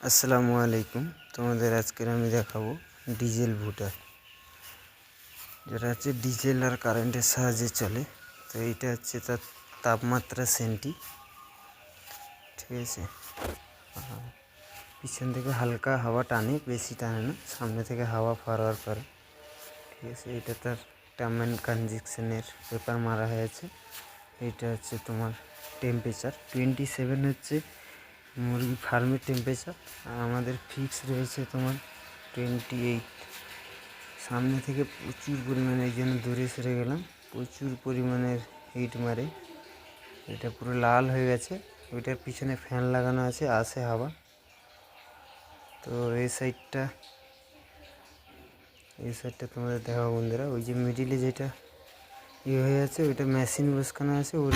আসসালামু আলাইকুম। তোমাদের আজকের আমি দেখাবো ডিজেল ভুটার, যেটা হচ্ছে ডিজেল আর কারেন্টের সাহায্যে চলে। তো এইটা হচ্ছে তার তাপমাত্রা সেন্টি, ঠিক আছে। পিছন থেকে হালকা হাওয়া টানে, বেশি টানে না, সামনে থেকে হাওয়া ফরওয়ার্ড করে, ঠিক আছে। এটা তার টার্ম অ্যান্ড কনজেকশনের পেপার মারা হয়েছে। এইটা হচ্ছে তোমার টেম্পারেচার 27 হচ্ছে মুরগি ফার্মের টেম্পারেচার, আর আমাদের ফিক্স রয়েছে তোমার 28। সামনে থেকে প্রচুর পরিমাণে, এই জন্য দূরে সরে গেলাম, প্রচুর পরিমাণের হিট মারে। এটা পুরো লাল হয়ে গেছে। ওইটার পিছনে ফ্যান লাগানো আছে, আসে হাওয়া। তো এই সাইডটা তোমাদের দেখাবো বন্ধুরা। ওই যে মিডিলে যেটা ইয়ে হয়ে আছে, ওইটা মেশিন বসানো আছে, ওর